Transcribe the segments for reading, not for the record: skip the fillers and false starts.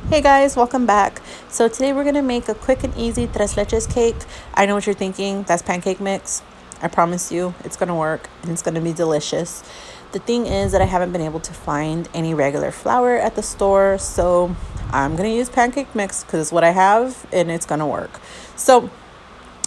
Hey guys, welcome back. So today we're going to make a quick and easy tres leches cake. I know what you're thinking, that's pancake mix. I promise you it's going to work and it's going to be delicious. The thing is that I haven't been able to find any regular flour at the store, so I'm going to use pancake mix because it's what I have and it's going to work. So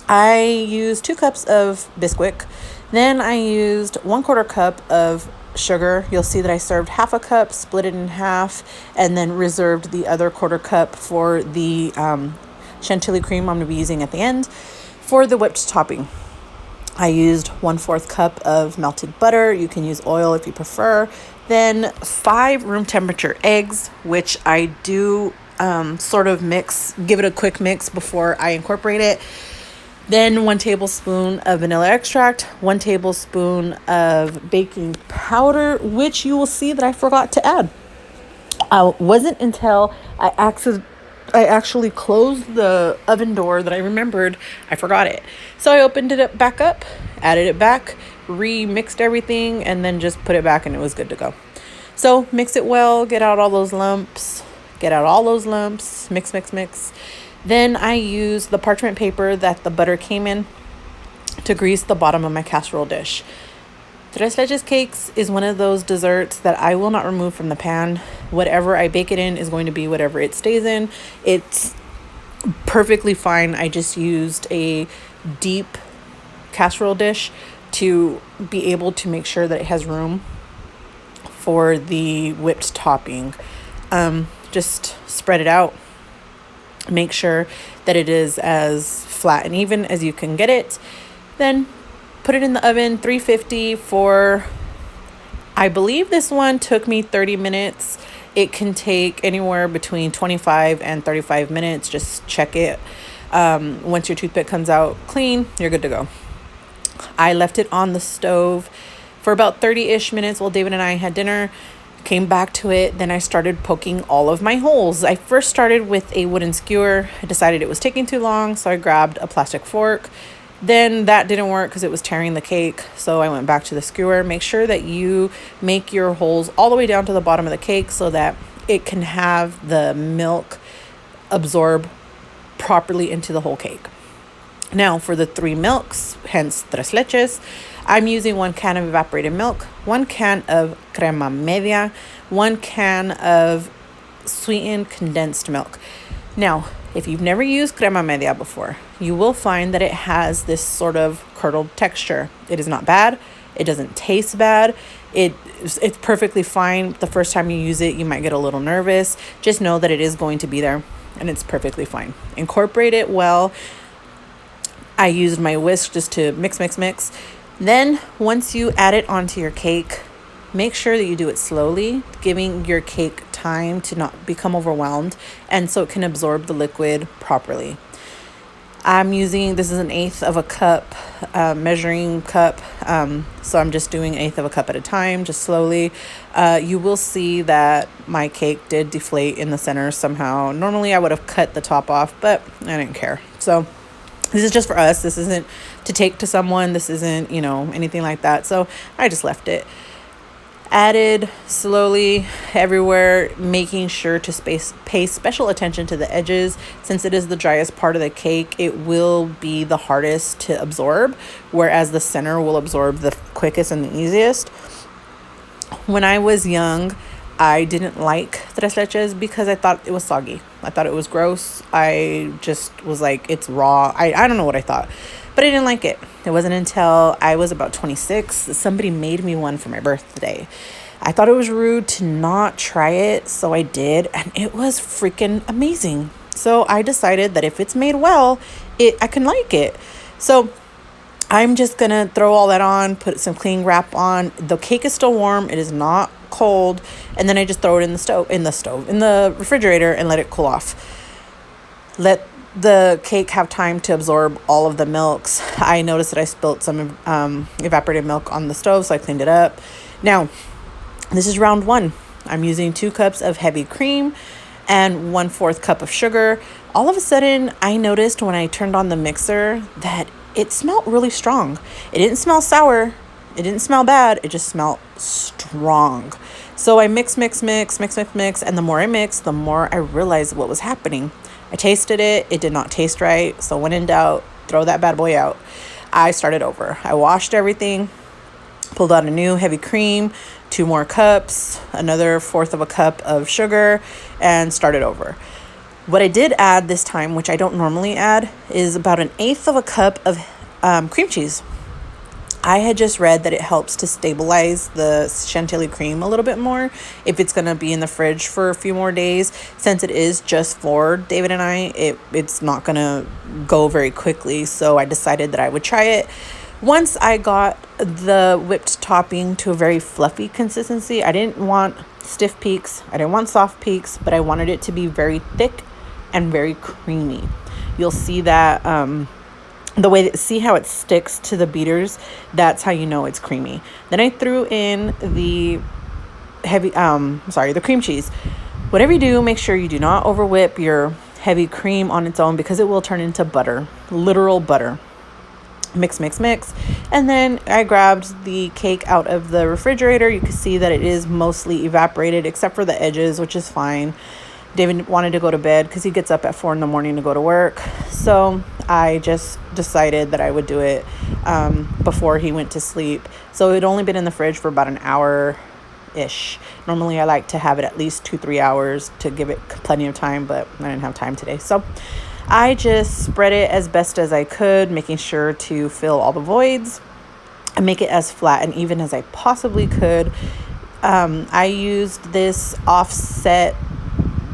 I used 2 cups of Bisquick. Then I used 1/4 cup of sugar. You'll see that I served half a cup, split it in half, and then reserved the other 1/4 cup for the Chantilly cream I'm going to be using at the end. For the whipped topping, I used 1/4 cup of melted butter. You can use oil if you prefer. Then 5 room temperature eggs, which I do sort of give it a quick mix before I incorporate it. Then 1 tablespoon of vanilla extract, 1 tablespoon of baking powder, which you will see that I forgot to add. Wasn't until I actually closed the oven door that I remembered I forgot it. So I opened it back up, added it back, remixed everything, and then just put it back and it was good to go. So mix it well, get out all those lumps, mix. Then I use the parchment paper that the butter came in to grease the bottom of my casserole dish. Tres leches cakes is one of those desserts that I will not remove from the pan. Whatever I bake it in is going to be whatever it stays in. It's perfectly fine. I just used a deep casserole dish to be able to make sure that it has room for the whipped topping. Just spread it out. Make sure that it is as flat and even as you can get it. Then put it in the oven, 350 for, I believe this one took me 30 minutes. It can take anywhere between 25 and 35 minutes. Just check it. Once your toothpick comes out clean, you're good to go. I left it on the stove for about 30-ish minutes while David and I had dinner. Came back to it, then I started poking all of my holes. I first started with a wooden skewer. I decided it was taking too long, so I grabbed a plastic fork. Then that didn't work because it was tearing the cake, so I went back to the skewer. Make sure that you make your holes all the way down to the bottom of the cake so that it can have the milk absorb properly into the whole cake. Now for the 3 milks, hence tres leches, I'm using 1 can of evaporated milk, 1 can of crema media, 1 can of sweetened condensed milk. Now, if you've never used crema media before, you will find that it has this sort of curdled texture. It is not bad. It doesn't taste bad. It's perfectly fine. The first time you use it, you might get a little nervous. Just know that it is going to be there and it's perfectly fine. Incorporate it well. I used my whisk just to mix. Then once you add it onto your cake, make sure that you do it slowly, giving your cake time to not become overwhelmed and so it can absorb the liquid properly. This is 1/8 of a cup, measuring cup. So I'm just doing 1/8 of a cup at a time, just slowly. You will see that my cake did deflate in the center somehow. Normally I would have cut the top off, but I didn't care. So this is just for us. This isn't to take to someone. This isn't, anything like that. So I just left it. Added slowly everywhere, making sure to pay special attention to the edges. Since it is the driest part of the cake, it will be the hardest to absorb, whereas the center will absorb the quickest and the easiest. When I was young, I didn't like tres leches because I thought it was soggy. I thought it was gross. I just was like, it's raw. I don't know what I thought, but I didn't like it. It wasn't until I was about 26 that somebody made me one for my birthday. I thought it was rude to not try it, so I did, and it was freaking amazing. So I decided that if it's made well, I can like it. So I'm just going to throw all that on, put some cling wrap on. The cake is still warm. It is not cold. And then I just throw it in the refrigerator and let it cool off. Let the cake have time to absorb all of the milks. I noticed that I spilled some evaporated milk on the stove, so I cleaned it up. Now, this is round 1. I'm using 2 cups of heavy cream and 1/4 cup of sugar. All of a sudden, I noticed when I turned on the mixer that it smelled really strong. It didn't smell sour. It didn't smell bad. It just smelled strong. strong. So I mix, and the more I mixed, the more I realized what was happening. I tasted it. It did not taste right. So when in doubt, throw that bad boy out. I started over. I washed everything, pulled out a new heavy cream, 2 more cups, another 1/4 of a cup of sugar, and started over. What I did add this time, which I don't normally add, is about 1/8 of a cup of cream cheese. I had just read that it helps to stabilize the Chantilly cream a little bit more if it's going to be in the fridge for a few more days. Since it is just for David and I, it's not going to go very quickly. So I decided that I would try it. Once I got the whipped topping to a very fluffy consistency, I didn't want stiff peaks. I didn't want soft peaks, but I wanted it to be very thick and very creamy. You'll see that the way that, see how it sticks to the beaters, that's how you know it's creamy. Then I threw in the the cream cheese. Whatever you do, make sure you do not over whip your heavy cream on its own, because it will turn into butter, literal butter. Mix. And then I grabbed the cake out of the refrigerator. You can see that it is mostly evaporated except for the edges, which is fine. David wanted to go to bed because he gets up at 4 a.m. to go to work. So I just decided that I would do it before he went to sleep. So it had only been in the fridge for about an hour-ish. Normally I like to have it at least 2-3 hours to give it plenty of time, but I didn't have time today. So I just spread it as best as I could, making sure to fill all the voids and make it as flat and even as I possibly could. I used this offset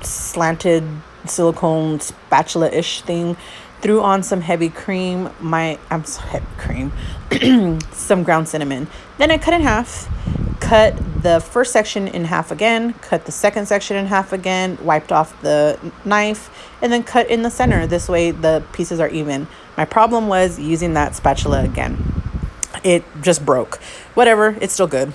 slanted silicone spatula-ish thing, threw on some heavy cream, some ground cinnamon. Then I cut in half, cut the first section in half again, cut the second section in half again, wiped off the knife, and then cut in the center. This way the pieces are even. My problem was using that spatula again. It just broke. Whatever, it's still good.